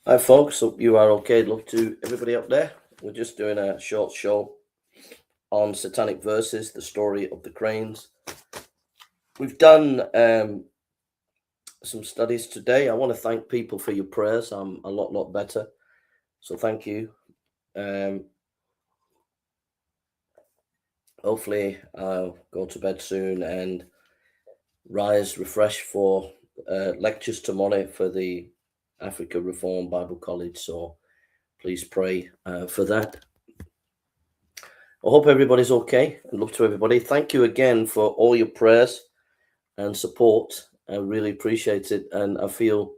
Hi folks, hope you are okay. Love to everybody up there. We're just doing a short show on Satanic Verses, the story of the cranes. We've done some studies today. I want to thank people for your prayers. I'm a lot better, so thank you. Hopefully I'll go to bed soon and rise refreshed for lectures tomorrow for the Africa Reform Bible College, so please pray for that. I hope everybody's okay. I love to everybody. Thank you again for all your prayers and support. I really appreciate it, and I feel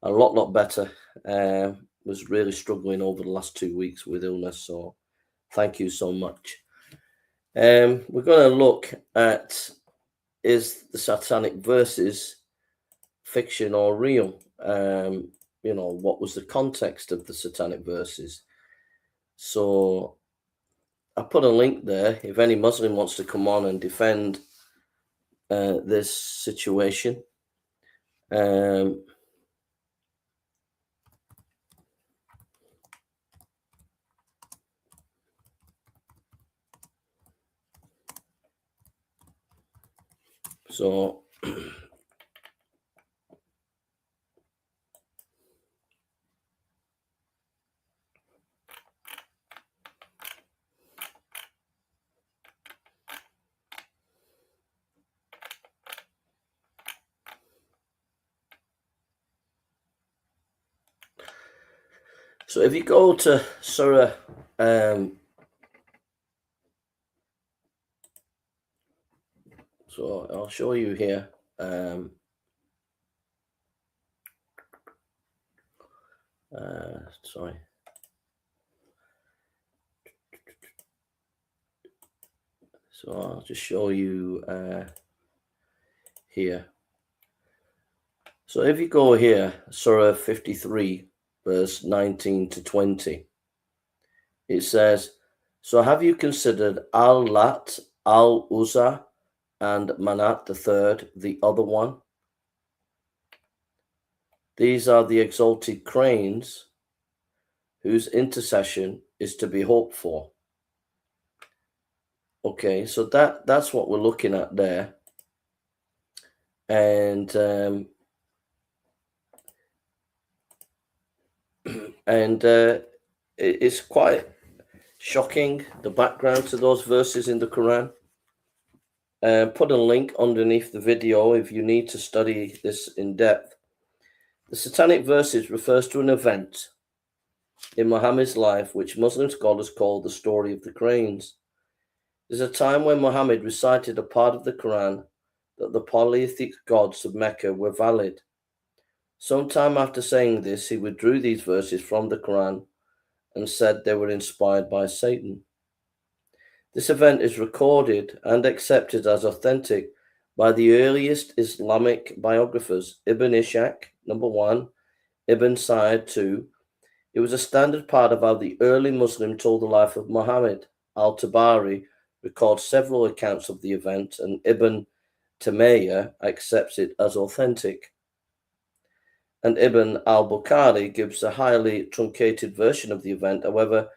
a lot better. Was really struggling over the last 2 weeks with illness, so thank you so much. We're going to look at, is the Satanic Verses fiction or real? What was the context of the Satanic Verses? So I put a link there if any Muslim wants to come on and defend this situation. So So if you go to Surah, so I'll show you here. Sorry. So I'll just show you here. So if you go here, Surah 53, verse 19 to 20, it says, "So have you considered Al-Lat, Al-Uzza, and Manat the third, the other one? These are the exalted cranes whose intercession is to be hoped for." Okay, so that's what we're looking at there. And it's quite shocking, the background to those verses in the Quran. Put a link underneath the video if you need to study this in depth. The Satanic Verses refers to an event in Muhammad's life which Muslim scholars call the story of the cranes. There's a time when Muhammad recited a part of the Quran that the polytheistic gods of Mecca were valid. Sometime after saying this, he withdrew these verses from the Quran and said they were inspired by Satan. This event is recorded and accepted as authentic by the earliest Islamic biographers, Ibn Ishaq, number 1, Ibn Sa'd, 2. It was a standard part of how the early Muslim told the life of Muhammad. Al-Tabari records several accounts of the event, and Ibn Taymiyyah accepts it as authentic. And Ibn al-Bukhari gives a highly truncated version of the event. However,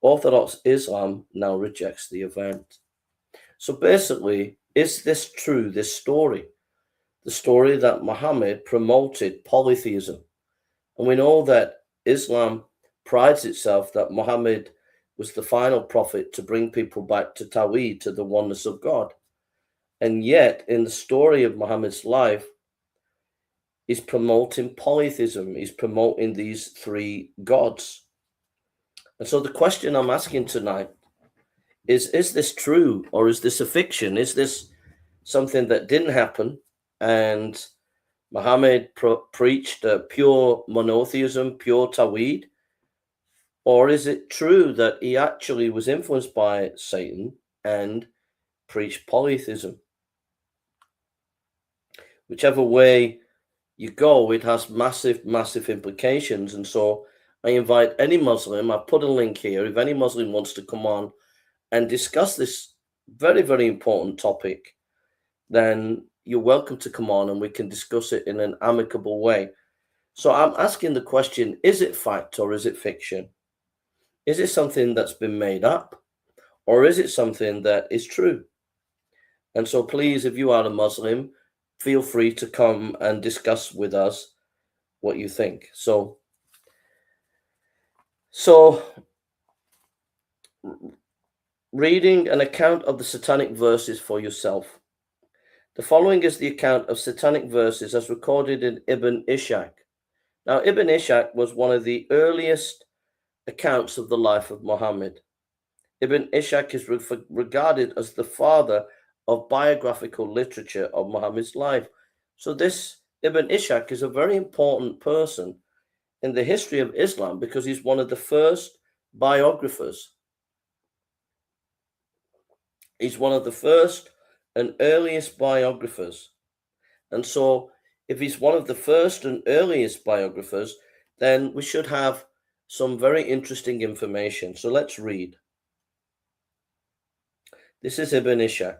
Orthodox Islam now rejects the event. So basically, is this true, this story? The story that Muhammad promoted polytheism. And we know that Islam prides itself that Muhammad was the final prophet to bring people back to Tawheed, to the oneness of God. And yet, in the story of Muhammad's life, he's promoting polytheism. He's promoting these three gods. And so the question I'm asking tonight is this true, or is this a fiction? Is this something that didn't happen and Muhammad preached pure monotheism, pure Tawheed? Or is it true that he actually was influenced by Satan and preached polytheism? Whichever way you go, it has massive implications. And so I invite any Muslim, I've put a link here, if any Muslim wants to come on and discuss this very important topic, then you're welcome to come on and we can discuss it in an amicable way. So I'm asking the question, is it fact or is it fiction? Is it something that's been made up, or is it something that is true? And so please, if you are a Muslim, feel free to come and discuss with us what you think. So reading an account of the Satanic Verses for yourself. The following is the account of Satanic Verses as recorded in Ibn Ishaq. Now, Ibn Ishaq was one of the earliest accounts of the life of Muhammad. Ibn Ishaq is regarded as the father of biographical literature of Muhammad's life. So this Ibn Ishaq is a very important person in the history of Islam because he's one of the first biographers. He's one of the first and earliest biographers. And so if he's one of the first and earliest biographers, then we should have some very interesting information. So let's read. This is Ibn Ishaq.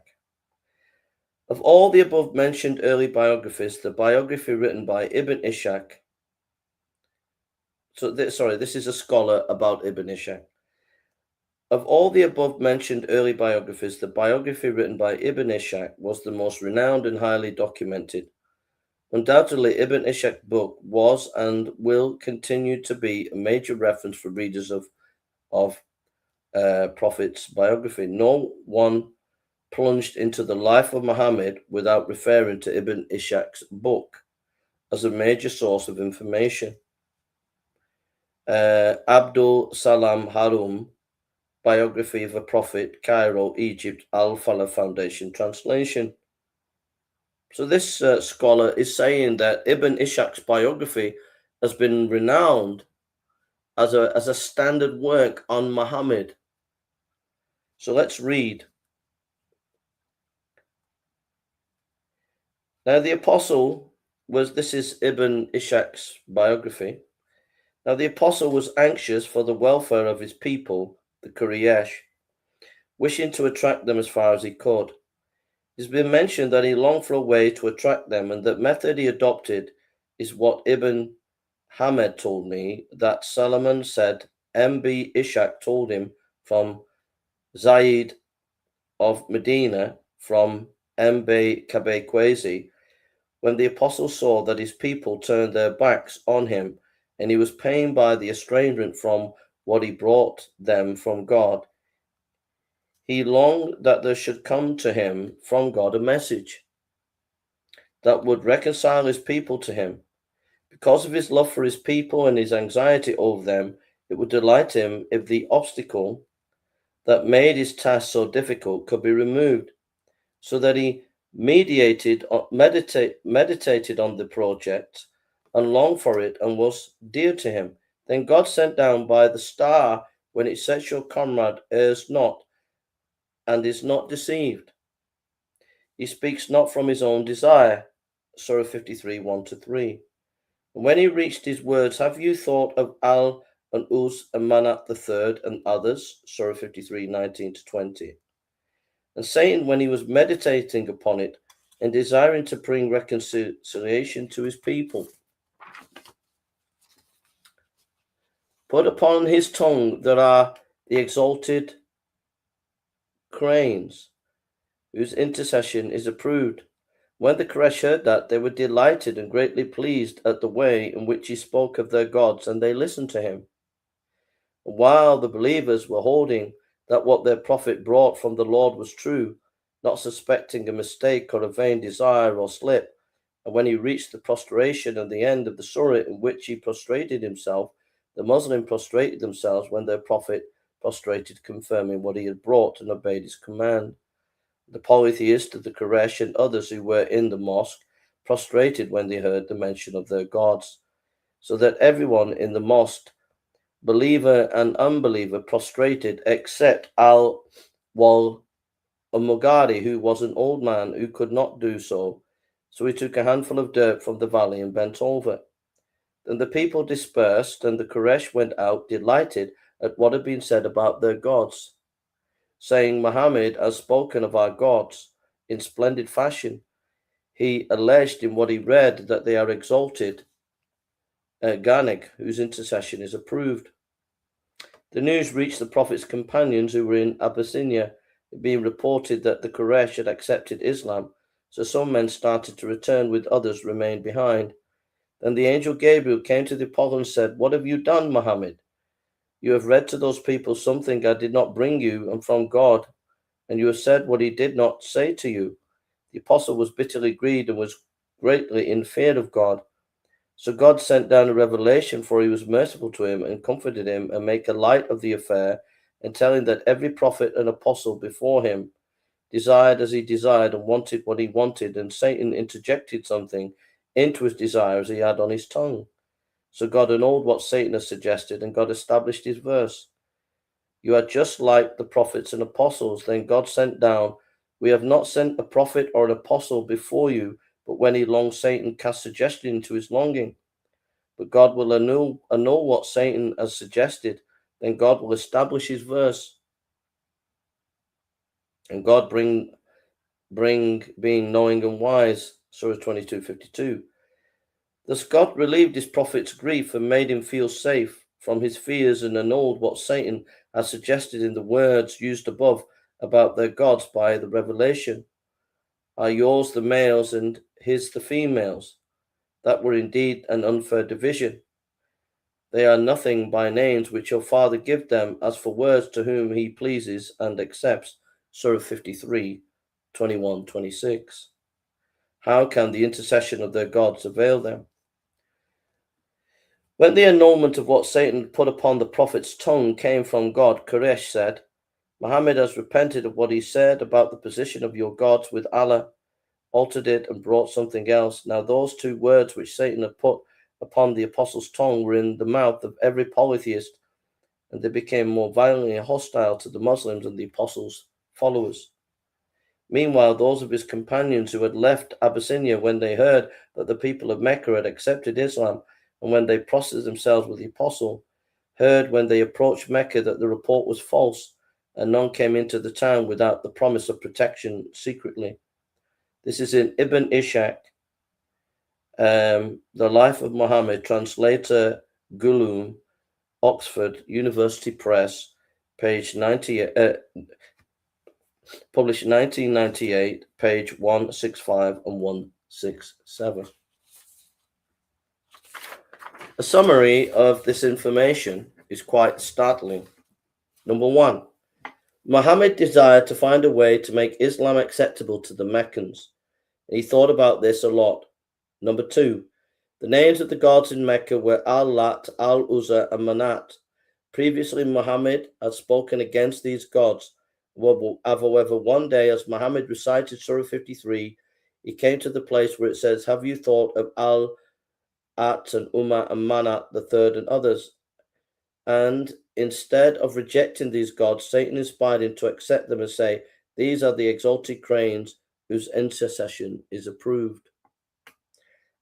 Of all the above mentioned early biographies, the biography written by Ibn Ishaq. This is a scholar about Ibn Ishaq. Of all the above mentioned early biographies, the biography written by Ibn Ishaq was the most renowned and highly documented. Undoubtedly, Ibn Ishaq's book was and will continue to be a major reference for readers of Prophet's biography. No one plunged into the life of Muhammad without referring to Ibn Ishaq's book as a major source of information. Abdul Salam Harum, Biography of a Prophet, Cairo, Egypt, Al-Falah Foundation translation. So this scholar is saying that Ibn Ishaq's biography has been renowned as a standard work on Muhammad. So let's read. Now the apostle this is Ibn Ishaq's biography. Now the apostle was anxious for the welfare of his people, the Quraysh, wishing to attract them as far as he could. It's been mentioned that he longed for a way to attract them, and the method he adopted is what Ibn Hamed told me, that Solomon said M.B. Ishaq told him from Zayd of Medina, from M.B. Kabekwezi, when the apostle saw that his people turned their backs on him, and he was pained by the estrangement from what he brought them from God. He longed that there should come to him from God a message that would reconcile his people to him. Because of his love for his people and his anxiety over them, it would delight him if the obstacle that made his task so difficult could be removed, so that he meditated on the project and longed for it and was dear to him. Then God sent down by the star when it says your comrade errs not and is not deceived. He speaks not from his own desire. Surah 53, 1-3. And when he reached his words, have you thought of Al and Uz and Manat the third and others? Surah 53, 19-20. And Satan, when he was meditating upon it and desiring to bring reconciliation to his people, put upon his tongue there are the exalted cranes, whose intercession is approved. When the Quraysh heard that, they were delighted and greatly pleased at the way in which he spoke of their gods, and they listened to him. While the believers were holding that what their prophet brought from the Lord was true, not suspecting a mistake or a vain desire or slip, and when he reached the prostration and the end of the surah in which he prostrated himself, the Muslims prostrated themselves when their prophet prostrated, confirming what he had brought and obeyed his command. The polytheists of the Quraysh and others who were in the mosque prostrated when they heard the mention of their gods, so that everyone in the mosque, believer and unbeliever, prostrated except Al-Mughari, who was an old man who could not do so. So he took a handful of dirt from the valley and bent over. Then the people dispersed, and the Quraysh went out, delighted at what had been said about their gods, saying, Muhammad has spoken of our gods in splendid fashion. He alleged in what he read that they are exalted Garnig, whose intercession is approved. The news reached the Prophet's companions who were in Abyssinia, being reported that the Quraysh had accepted Islam, so some men started to return, with others remained behind. Then the angel Gabriel came to the apostle and said, "What have you done, Muhammad? You have read to those people something I did not bring you, and from God, and you have said what he did not say to you." The apostle was bitterly grieved and was greatly in fear of God. So God sent down a revelation, for he was merciful to him and comforted him, and make a light of the affair, and tell him that every prophet and apostle before him desired as he desired and wanted what he wanted, and Satan interjected something into his desire as he had on his tongue. So God annulled what Satan had suggested, and God established his verse. You are just like the prophets and apostles. Then God sent down, "We have not sent a prophet or an apostle before you, but when he longed, Satan cast suggestion into his longing. But God will annul what Satan has suggested. Then God will establish his verse. And God bring being knowing and wise." Surah 22:52. Thus God relieved his prophet's grief and made him feel safe from his fears, and annulled what Satan has suggested in the words used above about their gods by the revelation. Are yours the males and his the females? That were indeed an unfair division. They are nothing by names which your father give them, as for words to whom he pleases and accepts. Surah 53:21-26. How can the intercession of their gods avail them? When the annulment of what Satan put upon the prophet's tongue came from God, Quraysh said, "Muhammad has repented of what he said about the position of your gods with Allah, altered it and brought something else." Now those two words which Satan had put upon the apostle's tongue were in the mouth of every polytheist, and they became more violently hostile to the Muslims and the apostle's followers. Meanwhile, those of his companions who had left Abyssinia, when they heard that the people of Mecca had accepted Islam, and when they prostrated themselves with the apostle, heard when they approached Mecca that the report was false, and none came into the town without the promise of protection secretly. This is in Ibn Ishaq, The Life of Muhammad, translator Gulum, Oxford University Press, page 90, published 1998, page 165 and 167. A summary of this information is quite startling. Number one, Muhammad desired to find a way to make Islam acceptable to the Meccans. He thought about this a lot. Number two, the names of the gods in Mecca were Al-Lat, Al-Uzza, and Manat. Previously, Muhammad had spoken against these gods. However, one day, as Muhammad recited Surah 53, he came to the place where it says, "Have you thought of Al-At and Umma and Manat, the third, and others?" And instead of rejecting these gods, Satan inspired him to accept them and say, "These are the exalted cranes whose intercession is approved."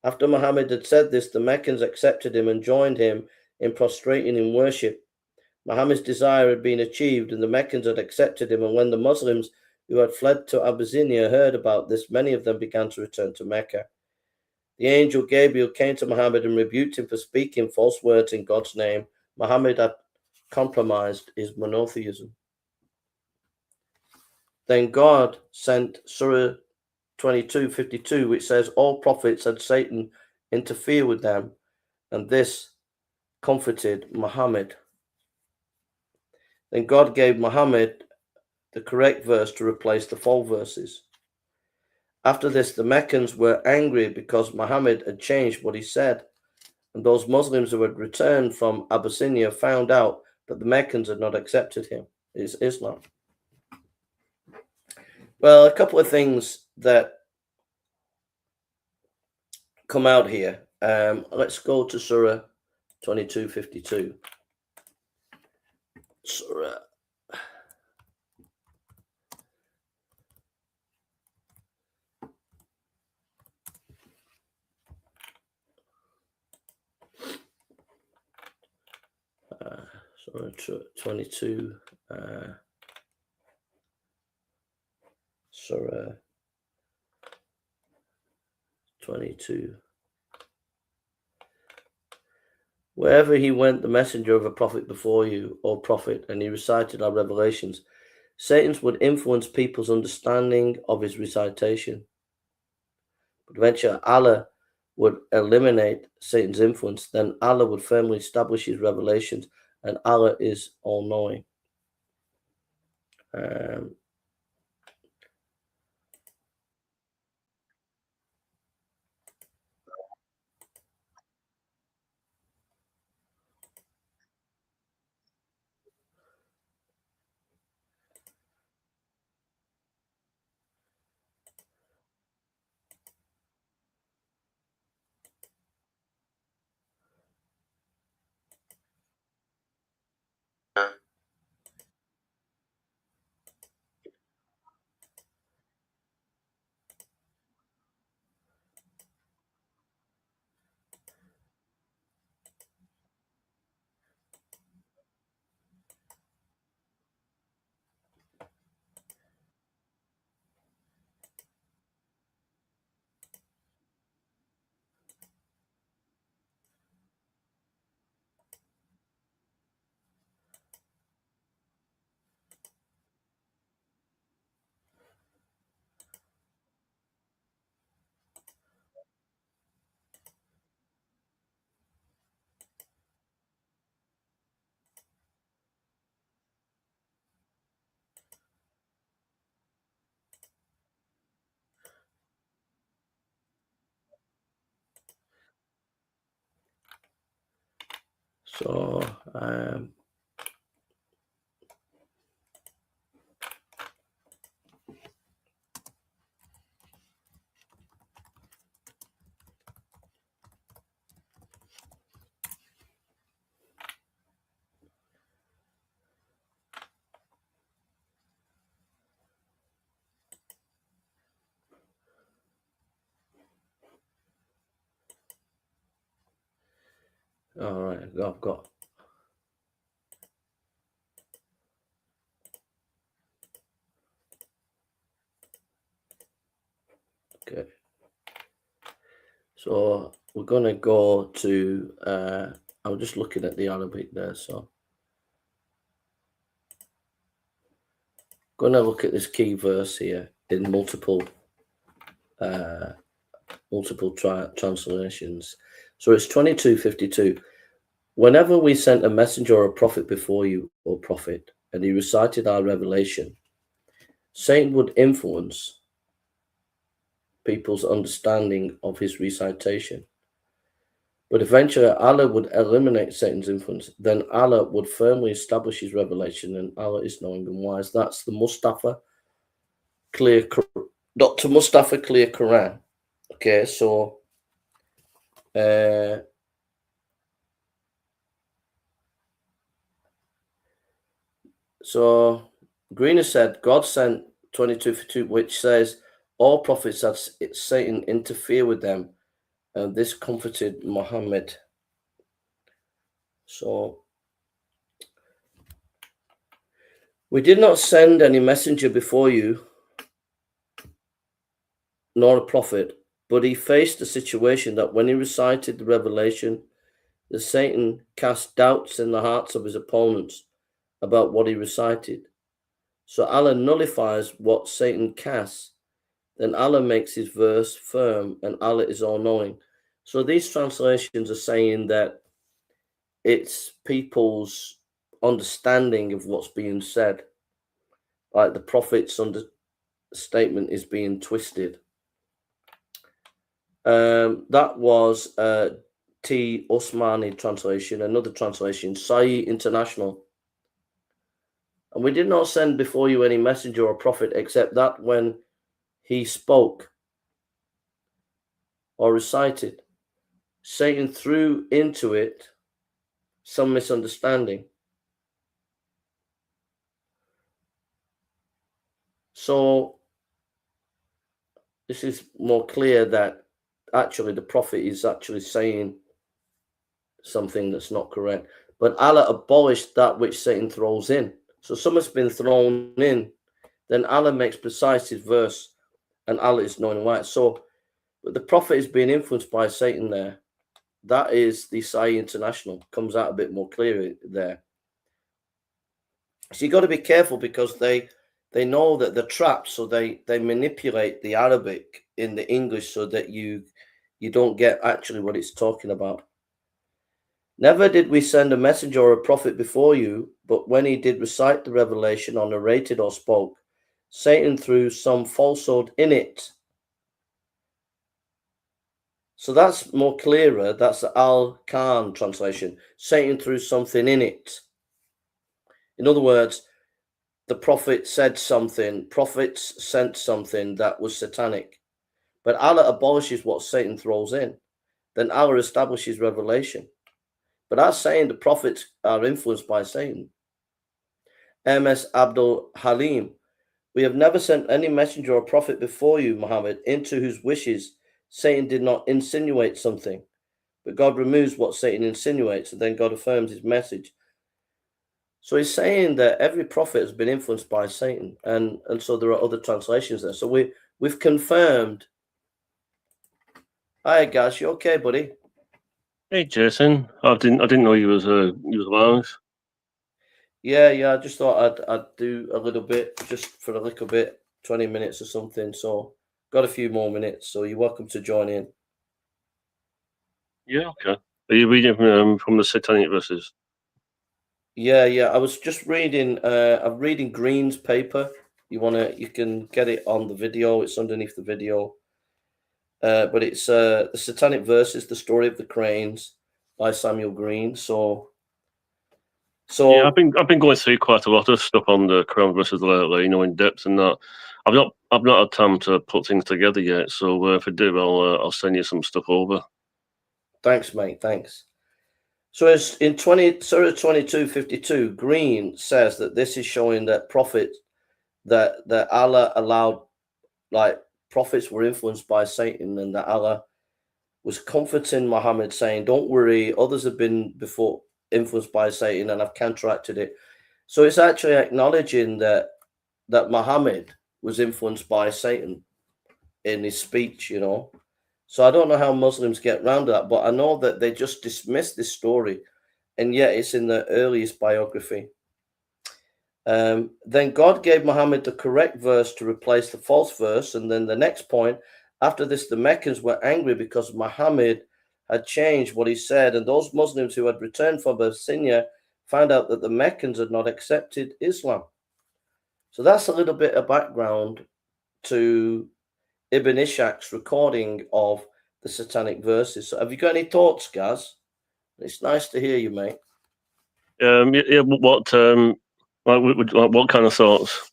After Muhammad had said this, the Meccans accepted him and joined him in prostrating in worship. Muhammad's desire had been achieved, and the Meccans had accepted him, and when the Muslims who had fled to Abyssinia heard about this, many of them began to return to Mecca. The angel Gabriel came to Muhammad and rebuked him for speaking false words in God's name. Muhammad had compromised his monotheism. Then God sent Surah 22:52, which says, "All prophets had Satan interfere with them," and this comforted Muhammad. Then God gave Muhammad the correct verse to replace the false verses. After this, the Meccans were angry because Muhammad had changed what he said, and those Muslims who had returned from Abyssinia found out that the Meccans had not accepted him, Islam. Well, a couple of things that come out here. Let's go to Surah 22:52. Surah. Surah 22. Surah 22. Wherever he went, the messenger of a prophet before you, O prophet, and he recited our revelations, Satan's would influence people's understanding of his recitation. But eventually Allah would eliminate Satan's influence, then Allah would firmly establish his revelations, and Allah is all-knowing. So, all right, I've got. Okay. So we're going to go to, I'm just looking at the Arabic there, so. Going to look at this key verse here in multiple translations. So it's 22:52. Whenever we sent a messenger or a prophet before you, O prophet, and he recited our revelation, Satan would influence people's understanding of his recitation. But eventually Allah would eliminate Satan's influence. Then Allah would firmly establish his revelation, and Allah is knowing and wise. That's the Dr. Mustafa Clear Quran. Okay, so Greener said God sent 22:52, which says all prophets had Satan interfere with them, and this comforted Muhammad. So we did not send any messenger before you, nor a prophet, but he faced a situation that when he recited the revelation, the Satan cast doubts in the hearts of his opponents about what he recited. So Allah nullifies what Satan casts. Then Allah makes his verse firm, and Allah is all-knowing. So these translations are saying that it's people's understanding of what's being said. Like the prophet's statement is being twisted. That was T. Osmani translation, another translation, Sai International. And we did not send before you any messenger or prophet except that when he spoke or recited, Satan threw into it some misunderstanding. So this is more clear that actually the prophet is actually saying something that's not correct. But Allah abolished that which Satan throws in. So something's been thrown in, then Allah makes precise his verse, and Allah is knowing why. So, but the prophet is being influenced by Satan there. That is the Sai International. Comes out a bit more clearly there. So you got to be careful because they know that they're trapped, so they manipulate the Arabic in the English so that you don't get actually what it's talking about. Never did we send a messenger or a prophet before you, but when he did recite the revelation or narrated or spoke, Satan threw some falsehood in it. So that's more clearer. That's the Al-Khan translation. Satan threw something in it. In other words, the prophet said something, prophets sent something that was satanic. But Allah abolishes what Satan throws in. Then Allah establishes revelation. But that's saying the prophets are influenced by Satan. M.S. Abdul Halim, we have never sent any messenger or prophet before you, Muhammad, into whose wishes Satan did not insinuate something. But God removes what Satan insinuates, and then God affirms his message. So he's saying that every prophet has been influenced by Satan, and so there are other translations there. So we've confirmed. Hi, Gaz, you okay, buddy? Hey, Jason. I didn't know you was live. Yeah. I just thought I'd do a little bit, just for a little bit, 20 minutes or something. So got a few more minutes. So you're welcome to join in. Yeah, okay. Are you reading from the Satanic Verses? Yeah. I was just reading. I'm reading Green's paper. You can get it on the video. It's underneath the video. But it's the Satanic Verses, the story of the cranes by Samuel Green. So Yeah, I've been going through quite a lot of stuff on the Quran verses lately, in depth and that. I've not had time to put things together yet. So if I do, I'll send you some stuff over. Thanks, mate. Thanks. So as in Surah 22:52, Green says that this is showing that that Allah allowed, like, prophets were influenced by Satan, and that Allah was comforting Muhammad, saying, "Don't worry, others have been before influenced by Satan, and I've counteracted it." So it's actually acknowledging that Muhammad was influenced by Satan in his speech, So I don't know how Muslims get around that, but I know that they just dismiss this story, and yet it's in the earliest biography. Then God gave Muhammad the correct verse to replace the false verse, and then the next point, after this, the Meccans were angry because Muhammad had changed what he said, and those Muslims who had returned from Abyssinia found out that the Meccans had not accepted Islam. So that's a little bit of background to Ibn Ishaq's recording of the Satanic Verses. So have you got any thoughts, Gaz? It's nice to hear you, mate. Yeah. What kind of thoughts?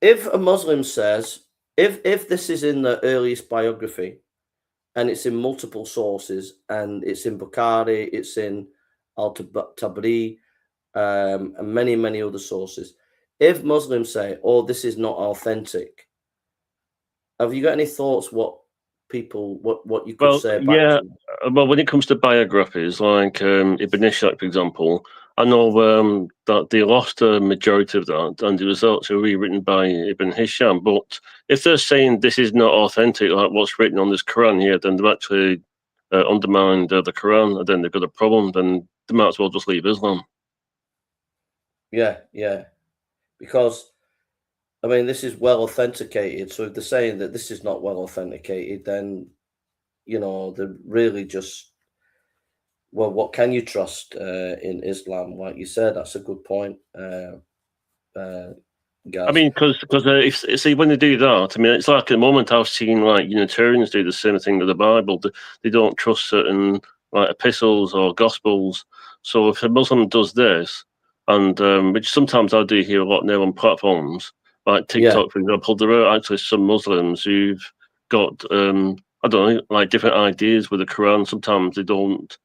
If a Muslim says, if this is in the earliest biography, and it's in multiple sources, and it's in Bukhari, it's in Al-Tabari, and many other sources. If Muslims say, "Oh, this is not authentic," have you got any thoughts? What you could say about? Yeah. Well, when it comes to biographies, like Ibn Ishaq, for example, I know that they lost a majority of that, and the results are rewritten by Ibn Hisham. But if they're saying this is not authentic, like what's written on this Quran here, then they've actually undermined the Quran, and then they've got a problem. Then they might as well just leave Islam. Yeah, because I mean, this is well authenticated. So if they're saying that this is not well authenticated, then they're really just, well, what can you trust in Islam? Like you said, that's a good point. I mean, because see, when they do that, I mean, it's like at the moment I've seen like Unitarians do the same thing with the Bible. They don't trust certain like epistles or gospels. So if a Muslim does this, and which sometimes I do hear a lot now on platforms like TikTok, for example, there are actually some Muslims who've got I don't know, like different ideas with the Quran. Sometimes they don't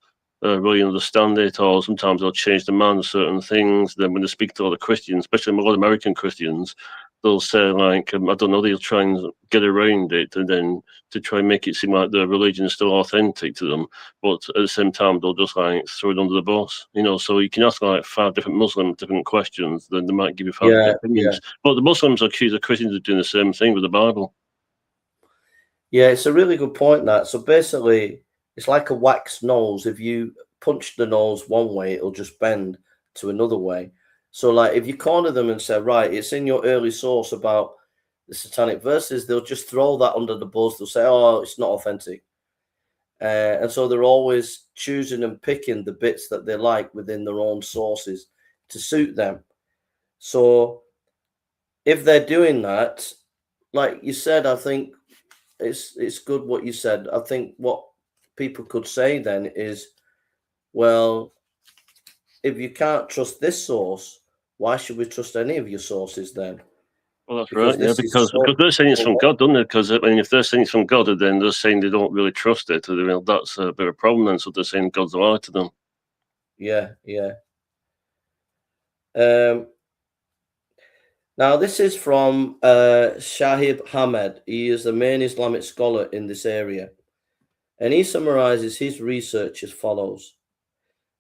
really understand it, or sometimes they'll change their mind on certain things. Then when they speak to other Christians, especially a lot of American Christians, they'll say like, I don't know, they'll try and get around it, and then to try and make it seem like the religion is still authentic to them. But at the same time, they'll just like throw it under the bus, So you can ask like 5 different Muslims different questions, then they might give you 5 different opinions. But the Muslims accuse the Christians of doing the same thing with the Bible. Yeah, it's a really good point, that. So basically, it's like a wax nose. If you punch the nose one way, it'll just bend to another way. So, like, if you corner them and say, right, it's in your early source about the Satanic Verses, they'll just throw that under the bus. They'll say, oh, it's not authentic. And so they're always choosing and picking the bits that they like within their own sources to suit them. So if they're doing that, like you said, I think it's good what you said. I think what people could say then is, well, if you can't trust this source, why should we trust any of your sources then? Well, that's right, yeah, because so they're saying it's from God, don't they? Because I mean, if they're saying it's from God, then they're saying they don't really trust it. Well, that's a bit of a problem then. So they're saying God's a lie to them. Yeah, yeah. Now, this is from Shahib Hamed. He is the main Islamic scholar in this area, and he summarizes his research as follows.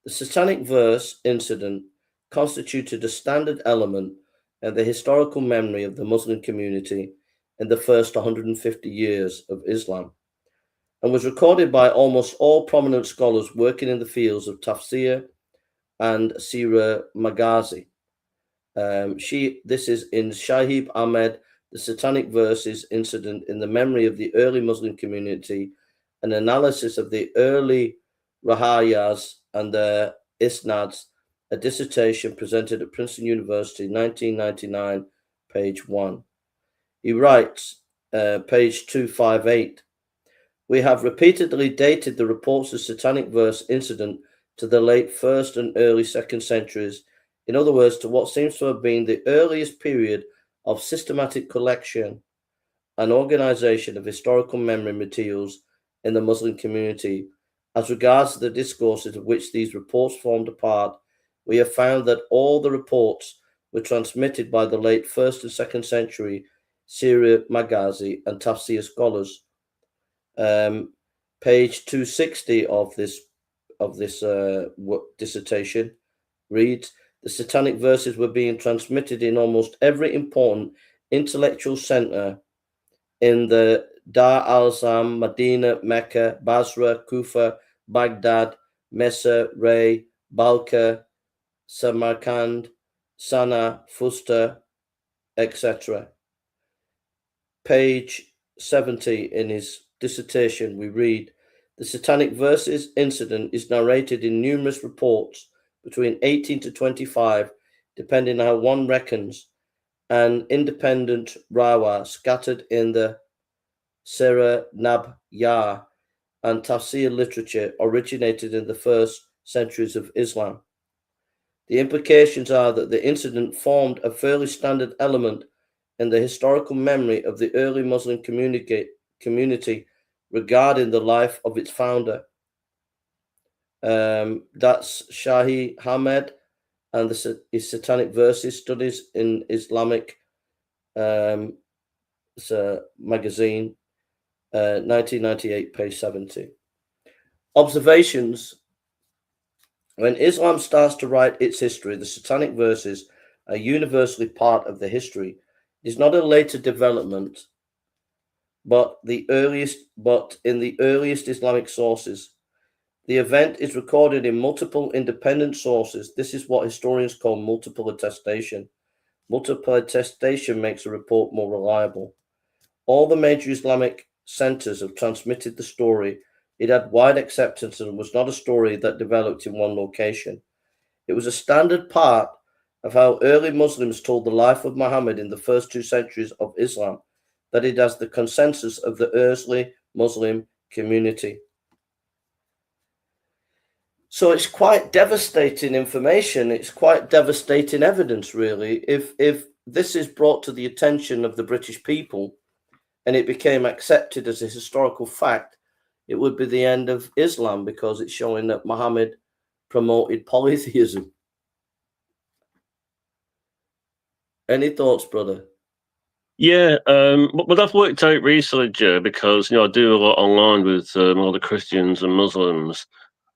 The Satanic Verse incident constituted a standard element in the historical memory of the Muslim community in the first 150 years of Islam, and was recorded by almost all prominent scholars working in the fields of tafsir and Sirah Maghazi. This is in Shahib Ahmed, the Satanic Verses incident in the memory of the early Muslim community, an analysis of the early Rahayas and their Isnads, a dissertation presented at Princeton University, 1999, page 1. He writes, page 258, we have repeatedly dated the reports of Satanic Verse incident to the late 1st and early 2nd centuries. In other words, to what seems to have been the earliest period of systematic collection and organization of historical memory materials in the Muslim community. As regards to the discourses of which these reports formed a part, we have found that all the reports were transmitted by the late 1st and 2nd century Sirah Maghazi and Tafsir scholars. Page 260 of this dissertation reads, the Satanic Verses were being transmitted in almost every important intellectual center in the Dar al-Zam, Medina, Mecca, Basra, Kufa, Baghdad, Mesa, Ray, Balkh, Samarkand, Sana, Fusta, etc. Page 70 in his dissertation, we read, the Satanic Verses incident is narrated in numerous reports between 18 to 25, depending on how one reckons, and independent rawa scattered in the Sirah Nabiyah and Tafsir literature originated in the first centuries of Islam. The implications are that the incident formed a fairly standard element in the historical memory of the early Muslim community regarding the life of its founder. That's Shahi Hamed and his Satanic Verses Studies in Islamic magazine, 1998, page 70. Observations. When Islam starts to write its history, the Satanic Verses are universally part of the history. It is not a later development, but in the earliest Islamic sources. The event is recorded in multiple independent sources. This is what historians call multiple attestation. Multiple attestation makes a report more reliable. All the major Islamic centers have transmitted the story. It had wide acceptance and was not a story that developed in one location. It was a standard part of how early Muslims told the life of Muhammad in the first 2 centuries of Islam, that it has the consensus of the early Muslim community. So it's quite devastating information. It's quite devastating evidence, really. If this is brought to the attention of the British people and it became accepted as a historical fact, it would be the end of Islam, because it's showing that Muhammad promoted polytheism. Any thoughts, brother? Yeah, but I've worked out recently, Joe, because I do a lot online with a lot of Christians and Muslims.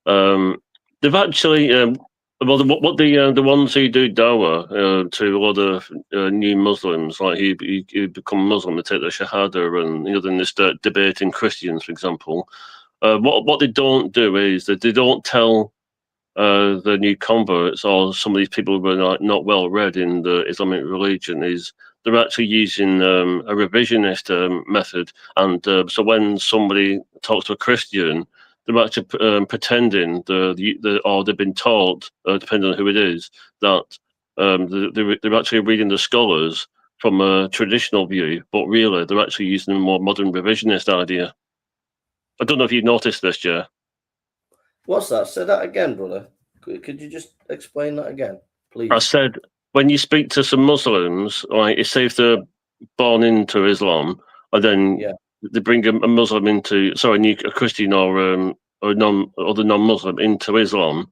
They've actually Well, the ones who do dawah to a lot of new Muslims, like who become Muslim, they take the Shahada, and then they start debating Christians, for example. What they don't do is that they don't tell the new converts or some of these people who are not well read in the Islamic religion is they're actually using a revisionist method, and so when somebody talks to a Christian, they're actually pretending or they've been taught, depending on who it is, that they're actually reading the scholars from a traditional view, but really they're actually using a more modern revisionist idea. I don't know if you've noticed this, Jay. What's that? Say that again, brother. Could you just explain that again, please? I said, when you speak to some Muslims, like say if they're born into Islam, and then they bring a Muslim into, a Christian or other non-Muslim into Islam,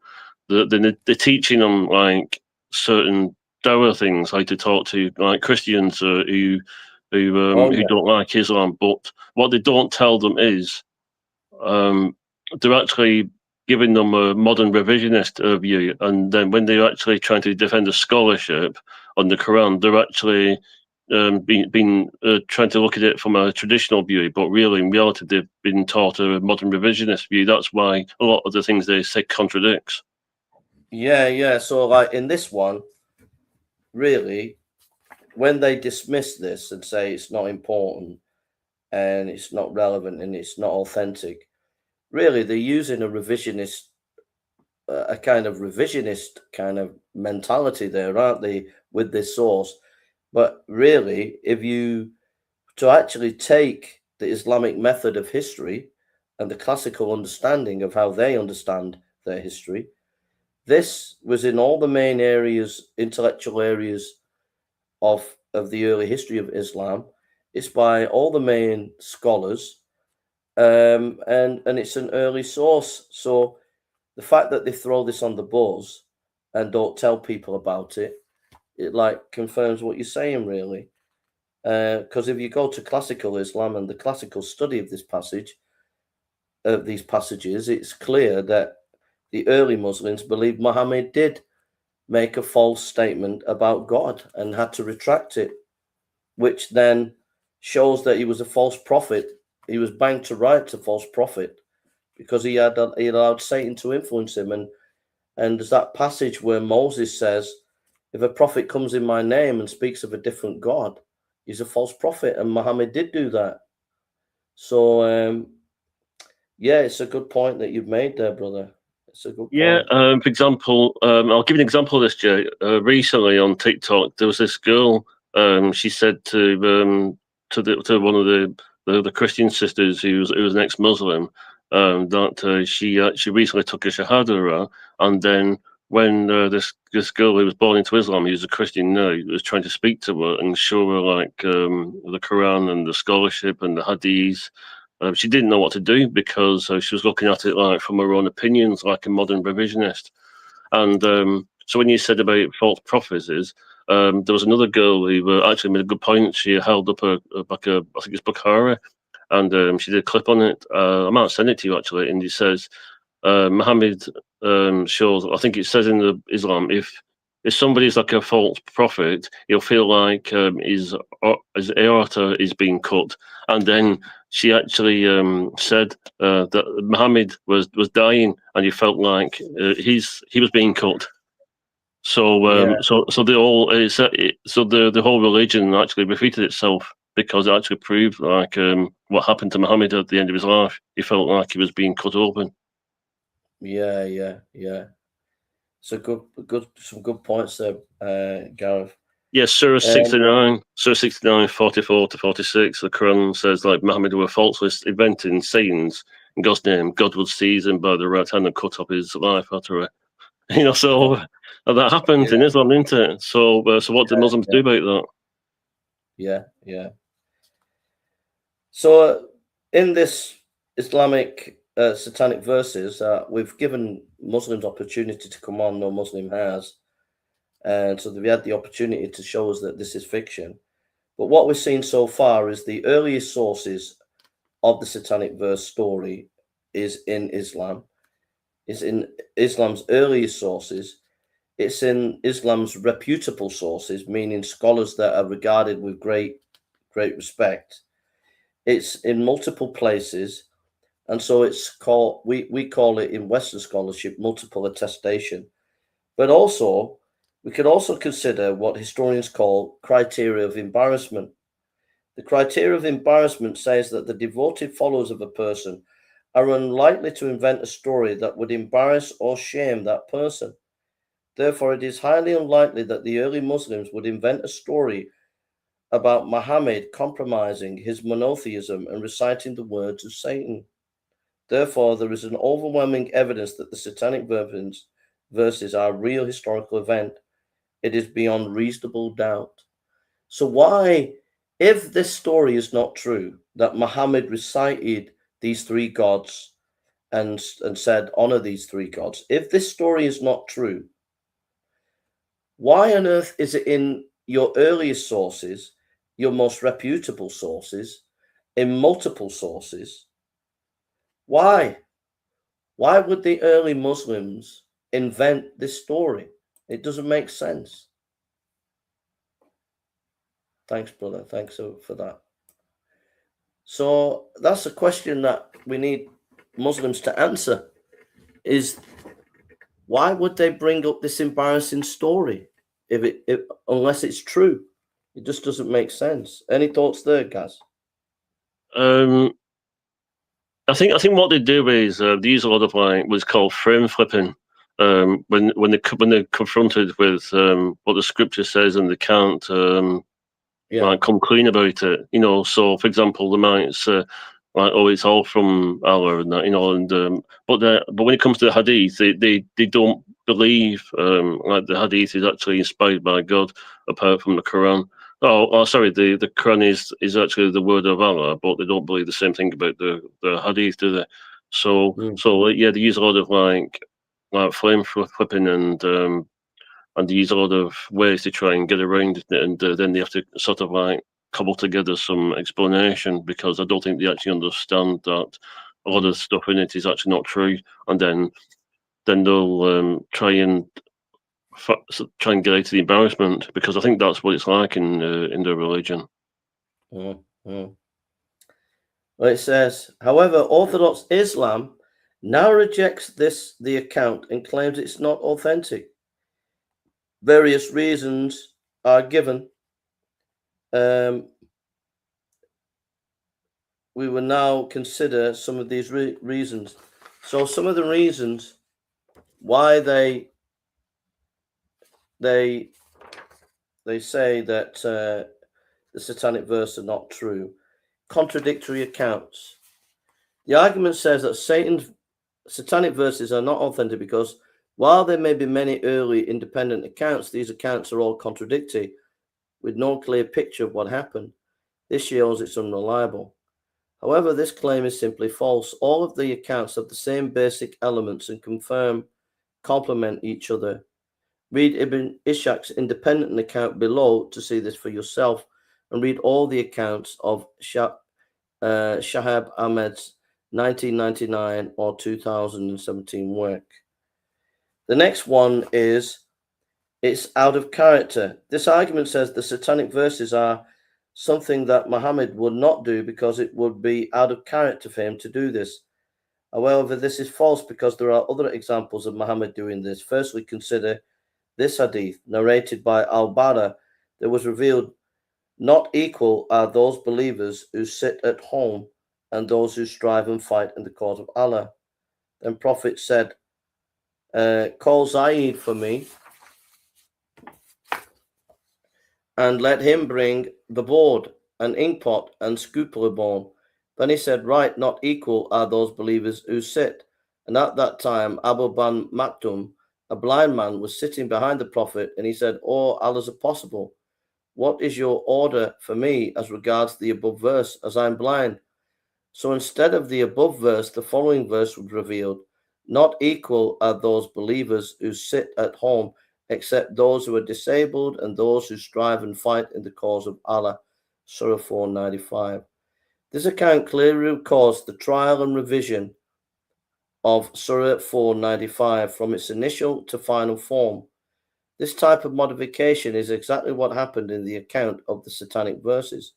they're teaching them like certain dawah things, like to talk to like Christians who don't like Islam. But what they don't tell them is they're actually giving them a modern revisionist view, and then when they're actually trying to defend a scholarship on the Quran, they're actually trying to look at it from a traditional view, but really in reality they've been taught a modern revisionist view. That's why a lot of the things they say contradicts. Yeah. So like in this one, really, when they dismiss this and say it's not important and it's not relevant and it's not authentic, really they're using a kind of revisionist kind of mentality there, aren't they, with this source? But really, if you to actually take the Islamic method of history and the classical understanding of how they understand their history, this was in all the main areas, intellectual areas of the early history of Islam. It's by all the main scholars, and it's an early source. So the fact that they throw this on the buzz and don't tell people about it, it like confirms what you're saying, really. Because if you go to classical Islam and the classical study of these passages, it's clear that the early Muslims believed Muhammad did make a false statement about God and had to retract it, which then shows that he was a false prophet. He was banged to rights a false prophet because he allowed Satan to influence him. And there's that passage where Moses says, if a prophet comes in my name and speaks of a different God, he's a false prophet, and Muhammad did do that. So it's a good point that you've made there, brother. It's a good point. For example, I'll give you an example of this, Jay. Recently on TikTok, there was this girl. She said to one of the Christian sisters who was an ex-Muslim that she recently took a shahada, and then when this girl who was born into Islam, who's a Christian now, was trying to speak to her and show her like the Quran and the scholarship and the hadiths. She didn't know what to do because she was looking at it like from her own opinions, like a modern revisionist. And so when you said about false prophecies, there was another girl who actually made a good point. She held up I think it's Bukhari, and she did a clip on it. I might send it to you actually, and he says Muhammad shows. I think it says in the Islam, if somebody's like a false prophet, he'll feel like his aorta is being cut, and then she actually said that Muhammad was dying, and he felt like he was being cut. So the whole religion actually repeated itself because it actually proved like what happened to Muhammad at the end of his life. He felt like he was being cut open. Yeah. So some good points there, Gareth. Yes, Surah 69, 44 to 46, the Quran says like Muhammad were falsely inventing sayings in God's name. God would seize him by the right hand and cut off his life after it. So that happened in Islam, didn't it? So what did Muslims do about that? Yeah. So in this Islamic Satanic Verses, we've given Muslims opportunity to come on. No Muslim has. And so they've had the opportunity to show us that this is fiction. But what we've seen so far is the earliest sources of the Satanic Verse story is in Islam. Is in Islam's earliest sources. It's in Islam's reputable sources, meaning scholars that are regarded with great respect. It's in multiple places, and so it's called, we call it in Western scholarship, multiple attestation. But also, we could also consider what historians call criteria of embarrassment. The criteria of embarrassment says that the devoted followers of a person are unlikely to invent a story that would embarrass or shame that person. Therefore, it is highly unlikely that the early Muslims would invent a story about Muhammad compromising his monotheism and reciting the words of Satan. Therefore, there is an overwhelming evidence that the Satanic verses are a real historical event. It is beyond reasonable doubt. So why, if this story is not true, that Muhammad recited these three gods and said, honor these three gods, if this story is not true, why on earth is it in your earliest sources, your most reputable sources, in multiple sources? Why? Why would the early Muslims invent this story? It doesn't make sense. Thanks, brother. Thanks for that. So that's a question that we need Muslims to answer, is why would they bring up this embarrassing story unless it's true? It just doesn't make sense. Any thoughts there, Gaz? I think what they do is they use a lot of like what's called frame flipping. When they're confronted with what the scripture says and they can't like come clean about it, you know. So, for example, they might say like, "Oh, it's all from Allah," and that, you know. And but when it comes to the hadith, they don't believe like the hadith is actually inspired by God, apart from the Quran. Oh, sorry, the Quran is actually the word of Allah, but they don't believe the same thing about the hadith, do they? So yeah, they use a lot of like flame flipping and they use a lot of ways to try and get around it, and then they have to sort of like cobble together some explanation, because I don't think they actually understand that a lot of stuff in it is actually not true, and then they'll try and get out of the embarrassment, because I think that's what it's like in their religion. Well, it says, however, Orthodox Islam now rejects the account and claims it's not authentic. Various reasons are given. We will now consider some of these reasons. So some of the reasons why they say that the Satanic verses are not true. Contradictory accounts. The argument says that Satanic verses are not authentic because while there may be many early independent accounts, these accounts are all contradictory with no clear picture of what happened. This shows it's unreliable. However, this claim is simply false. All of the accounts have the same basic elements and complement each other. Read Ibn Ishaq's independent account below to see this for yourself, and read all the accounts of Shahab Ahmed's 1999 or 2017 work. The next one is it's out of character. This argument says the Satanic verses are something that Muhammad would not do because it would be out of character for him to do this. However, this is false because there are other examples of Muhammad doing this. Firstly, consider this hadith narrated by Al-Tabari that was revealed, not equal are those believers who sit at home and those who strive and fight in the cause of Allah. Then Prophet said, call Zaid for me and let him bring the board, an inkpot, and scoopler bone. Then he said, right, not equal are those believers who sit. And at that time, Abu Ban Maktum, a blind man, was sitting behind the Prophet, and he said, oh, Allah's apostle, what is your order for me as regards the above verse, as I'm blind? So instead of the above verse, the following verse was revealed. Not equal are those believers who sit at home, except those who are disabled and those who strive and fight in the cause of Allah. Surah 495. This account clearly records the trial and revision of Surah 495 from its initial to final form. This type of modification is exactly what happened in the account of the Satanic Verses.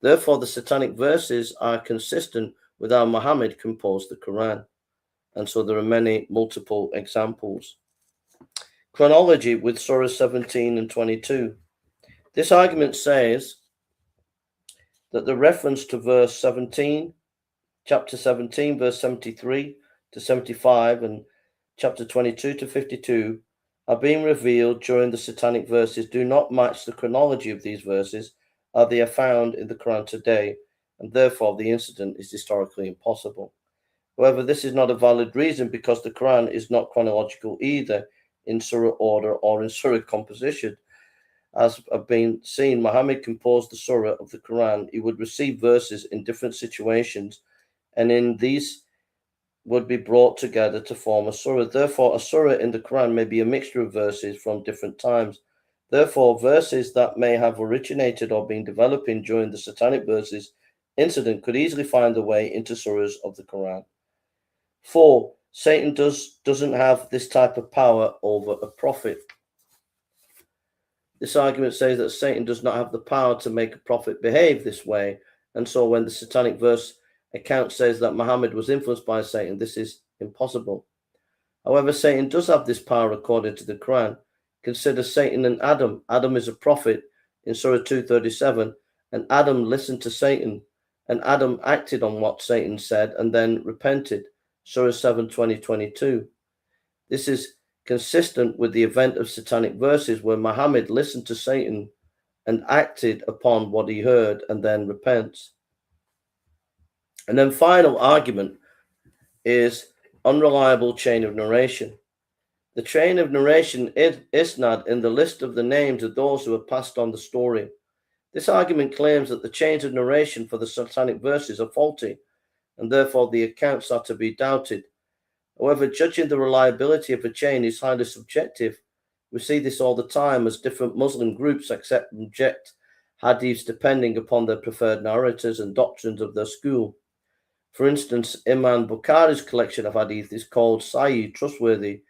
Therefore, the Satanic Verses are consistent with how Muhammad composed the Quran. And so there are multiple examples. Chronology with Surah 17 and 22. This argument says that the reference to verse 17, chapter 17, verse 73 to 75, and chapter 22 to 52 are being revealed during the Satanic Verses do not match the chronology of these verses as they are found in the Quran today, and therefore the incident is historically impossible. However, this is not a valid reason because the Quran is not chronological either in surah order or in surah composition. As have been seen, Muhammad composed the surah of the Quran. He would receive verses in different situations, and in these would be brought together to form a surah. Therefore, a surah in the Quran may be a mixture of verses from different times. Therefore, verses that may have originated or been developing during the Satanic Verses incident could easily find their way into surahs of the Quran. 4. Satan doesn't have this type of power over a prophet. This argument says that Satan does not have the power to make a prophet behave this way, and so when the Satanic Verse account says that Muhammad was influenced by Satan, this is impossible. However, Satan does have this power according to the Quran. Consider Satan and Adam. Adam is a prophet in Surah 237, and Adam listened to Satan, and Adam acted on what Satan said and then repented. Surah 7, 20-22. This is consistent with the event of Satanic Verses where Muhammad listened to Satan and acted upon what he heard and then repents. And then final argument is unreliable chain of narration. The chain of narration is isnad in the list of the names of those who have passed on the story. This argument claims that the chains of narration for the Satanic Verses are faulty, and therefore the accounts are to be doubted. However, judging the reliability of a chain is highly subjective. We see this all the time as different Muslim groups accept and reject hadiths depending upon their preferred narrators and doctrines of their school. For instance, Imam Bukhari's collection of hadith is called Sahih, trustworthy,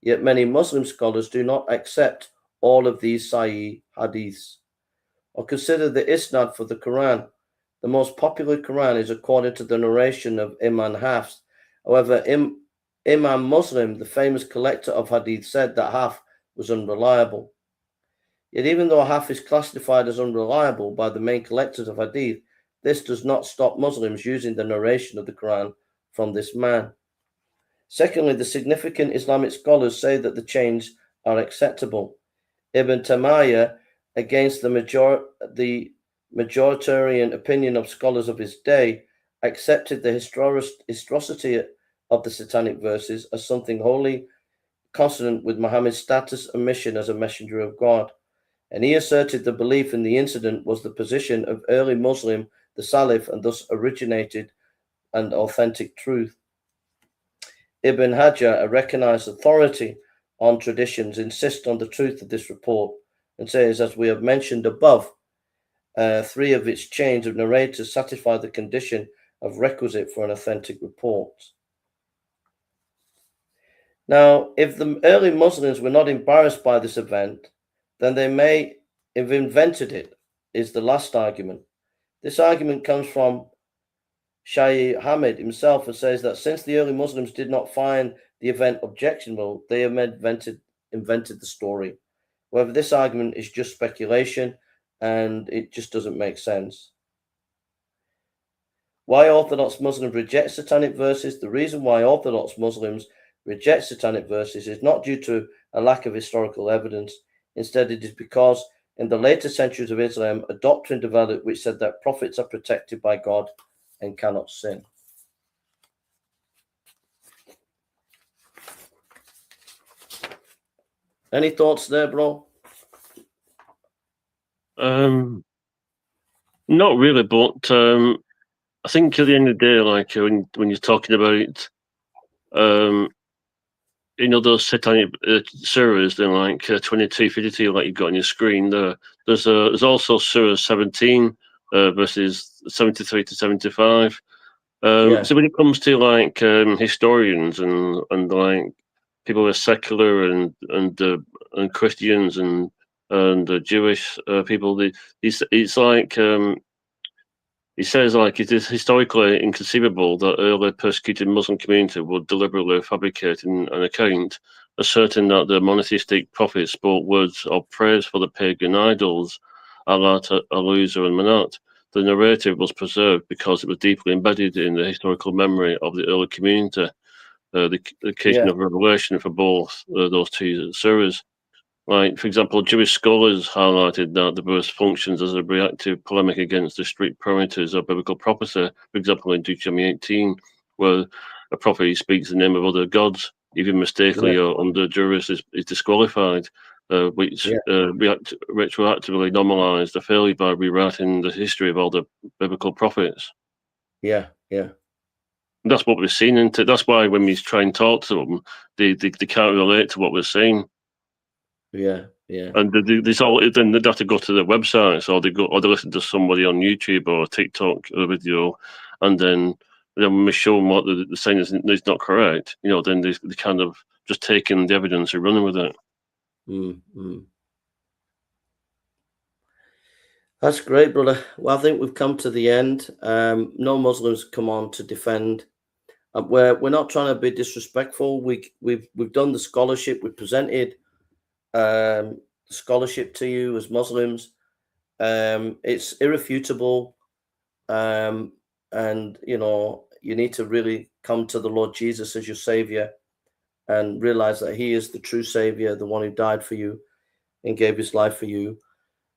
yet many Muslim scholars do not accept all of these Sahih hadiths. Or consider the isnad for the Quran. The most popular Quran is according to the narration of Imam Hafs. However, Imam Muslim, the famous collector of hadith, said that Hafs was unreliable. Yet even though Hafs is classified as unreliable by the main collectors of hadith, this does not stop Muslims using the narration of the Quran from this man. Secondly, the significant Islamic scholars say that the chains are acceptable. Ibn Taymiyyah, against the majoritarian opinion of scholars of his day, accepted the historicity of the Satanic Verses as something wholly consonant with Muhammad's status and mission as a messenger of God. And he asserted the belief in the incident was the position of early Muslim, the Salaf, and thus originated and authentic truth. Ibn Hajar, a recognized authority on traditions, insists on the truth of this report and says, as we have mentioned above, 3 of its chains of narrators satisfy the condition of requisite for an authentic report. Now, if the early Muslims were not embarrassed by this event, then they may have invented it, is the last argument. This argument comes from Shaykh Hamid himself and says that since the early Muslims did not find the event objectionable, they have invented the story. However, this argument is just speculation and it just doesn't make sense. Why Orthodox Muslims reject Satanic Verses? The reason why Orthodox Muslims reject Satanic Verses is not due to a lack of historical evidence. Instead, it is because in the later centuries of Islam, a doctrine developed which said that prophets are protected by God and cannot sin. Any thoughts there, bro? Not really, but I think at the end of the day, like when you're talking about those satanic surahs, then like 22-52, like you've got on your screen there. There's also Surah 17, verses 73 to 75. So when it comes to like historians and like people who are secular and Christians and Jewish people. It's like he says, like, it is historically inconceivable that early persecuted Muslim community would deliberately fabricate an account asserting that the monotheistic prophets spoke words of praise for the pagan idols, Alat, Aluza, and Manat. The narrative was preserved because it was deeply embedded in the historical memory of the early community, the occasion of revelation for both those two surahs. Like, for example, Jewish scholars highlighted that the verse functions as a reactive polemic against the strict parameters of biblical prophecy. For example, in Deuteronomy 18, where a prophet speaks the name of other gods, even mistakenly or under duress, is disqualified, which retroactively normalized the failure by rewriting the history of all the biblical prophets. Yeah. That's what we've seen. That's why when we try and talk to them, they can't relate to what we're saying. Yeah. And then they'd have to go to their websites, or they listen to somebody on YouTube or TikTok video, and then when we show them what they're saying is not correct, then they kind of just taking the evidence and running with it. Mm-hmm. That's great, brother. Well, I think we've come to the end. No Muslims come on to defend. We're not trying to be disrespectful. We've done the scholarship. We presented scholarship to you as Muslims. It's irrefutable, and you need to really come to the Lord Jesus as your savior and realize that he is the true savior, the one who died for you and gave his life for you.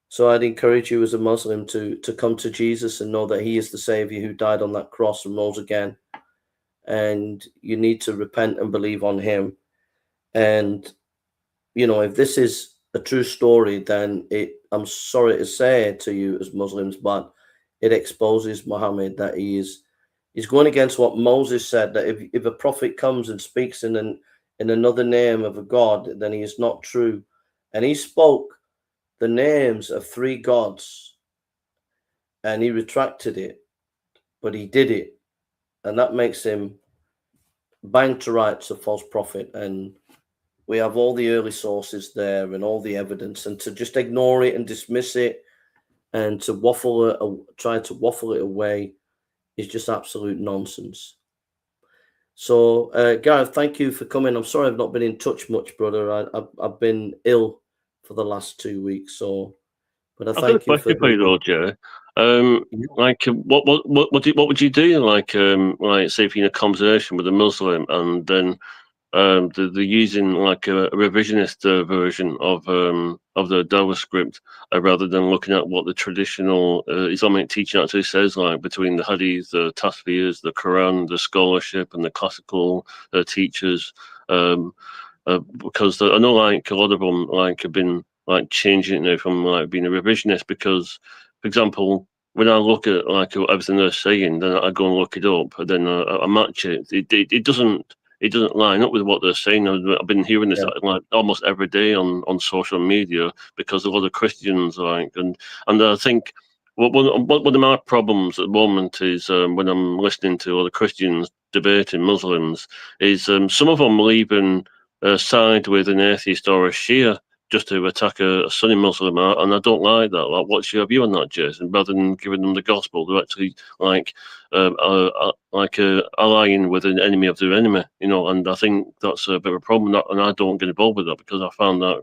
So I'd encourage you as a Muslim to come to Jesus and know that he is the savior who died on that cross and rose again, and you need to repent and believe on him. And if this is a true story, then I'm sorry to say it to you as Muslims, but it exposes Muhammad, that he's going against what Moses said, that if a prophet comes and speaks in another name of a god, then he is not true. And he spoke the names of 3 gods and he retracted it, but he did it, and that makes him bang to rights a false prophet. And we have all the early sources there and all the evidence, and to just ignore it and dismiss it and to try to waffle it away is just absolute nonsense. So, Gareth, thank you for coming. I'm sorry I've not been in touch much, brother. I've been ill for the last 2 weeks, but I thank you for you, Roger. Like, what would you do? Like, say if you're in a conversation with a Muslim and then they're using like a revisionist version of the Dawah script rather than looking at what the traditional Islamic teaching actually says, like between the Hadith, the Tasfiyas, the Qur'an, the scholarship, and the classical teachers. Because I know like a lot of them like have been like changing it now from like being a revisionist, because, for example, when I look at like everything they're saying, then I go and look it up, and then I match it. It doesn't line up with what they're saying. I've been hearing this like almost every day on social media, because a lot of Christians and I think one of my problems at the moment is when I'm listening to other Christians debating Muslims is some of them will even side with an atheist or a Shia just to attack a Sunni Muslim, and I don't like that. Like, what's your view on that, Jason? Rather than giving them the gospel, they're actually allying with an enemy of their enemy, And I think that's a bit of a problem, and I don't get involved with that, because I found that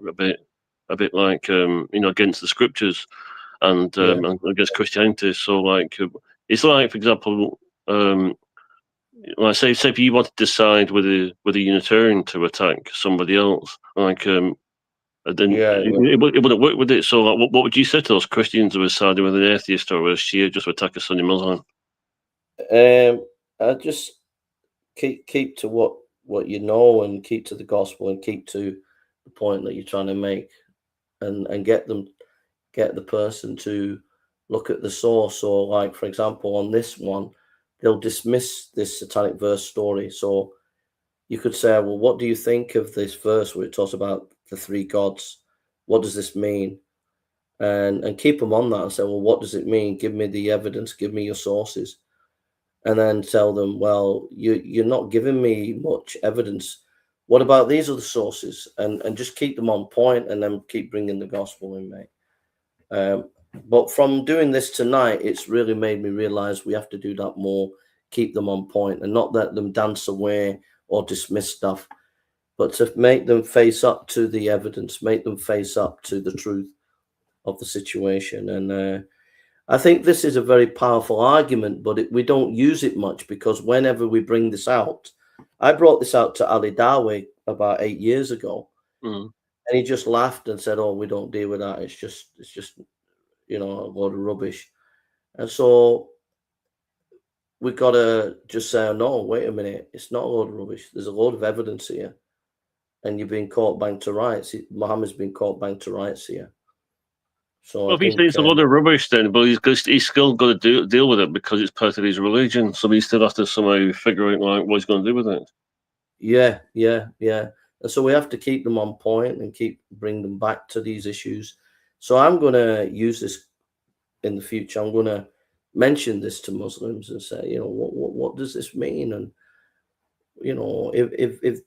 a bit like against the scriptures and against Christianity. So like, it's like, for example, like say if you wanted to decide with a Unitarian to attack somebody else, like then it wouldn't work with it. So like, what would you say to those Christians who are siding with an atheist or a Shia just to attack a Sunni Muslim? I just keep to what you know, and keep to the gospel, and keep to the point that you're trying to make, and get the person to look at the source. So like, for example, on this one, they'll dismiss this satanic verse story. So you could say, well, what do you think of this verse where it talks about the 3 gods? What does this mean? And keep them on that and say, well, what does it mean? Give me the evidence, give me your sources. And then tell them, well, you're not giving me much evidence. what about these other sources? And just keep them on point, and then keep bringing the gospel in, mate. But from doing this tonight, it's really made me realize we have to do that more, keep them on point, and not let them dance away or dismiss stuff, but to make them face up to the evidence, make them face up to the truth of the situation. And I think this is a very powerful argument, but we don't use it much, because whenever we bring this out, I brought this out to Ali Dawi about 8 years ago, and he just laughed and said, "Oh, we don't deal with that. It's just, you know, a load of rubbish." And so we've got to just say, "No, wait a minute. It's not a load of rubbish. There's a load of evidence here, and you've been caught bang to rights. Muhammad's been caught bang to rights here." So well, if he thinks a lot of rubbish, then, but he's still got to deal with it because it's part of his religion. So he still has to somehow figure out like what he's going to do with it. Yeah. And so we have to keep them on point and bring them back to these issues. So I'm going to use this in the future. I'm going to mention this to Muslims and say, you know, what does this mean? And you know, if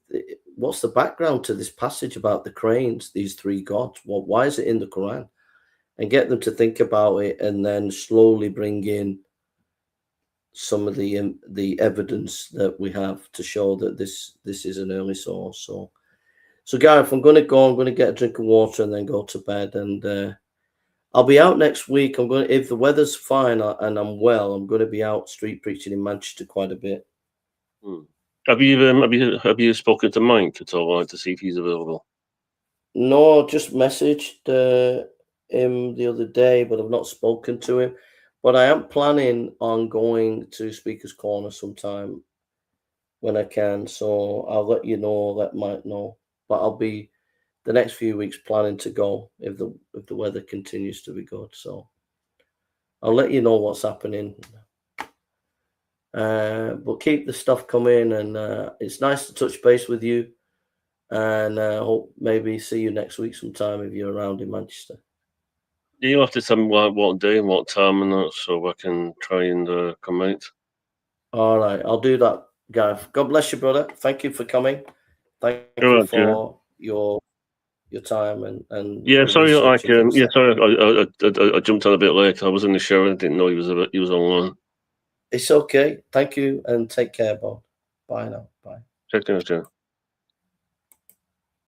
what's the background to this passage about the cranes, these three gods? Why is it in the Quran? And get them to think about it, and then slowly bring in some of the evidence that we have to show that this is an early source. So Gareth, I'm going to go. I'm going to get a drink of water and then go to bed. And I'll be out next week. If the weather's fine and I'm well, I'm going to be out street preaching in Manchester quite a bit. Have you spoken to Mike at all, like, to see if he's available? No, just messaged him the other day, but I've not spoken to him. But I am planning on going to Speaker's Corner sometime when I can. So I'll let you know, let Mike know. But I'll be the next few weeks planning to go if the weather continues to be good. So I'll let you know what's happening. But keep the stuff coming, and it's nice to touch base with you. And I hope maybe see you next week sometime if you're around in Manchester. You'll have to tell me what day and what time and that, so I can try and come out. All right, I'll do that, Gareth. God bless you, brother. Thank you for coming. Thank you for your time and yeah. Sorry, sorry. I jumped on a bit late. I was in the shower. I didn't know he was online. It's okay. Thank you, and take care, Bob. Bye now. Bye. Check in,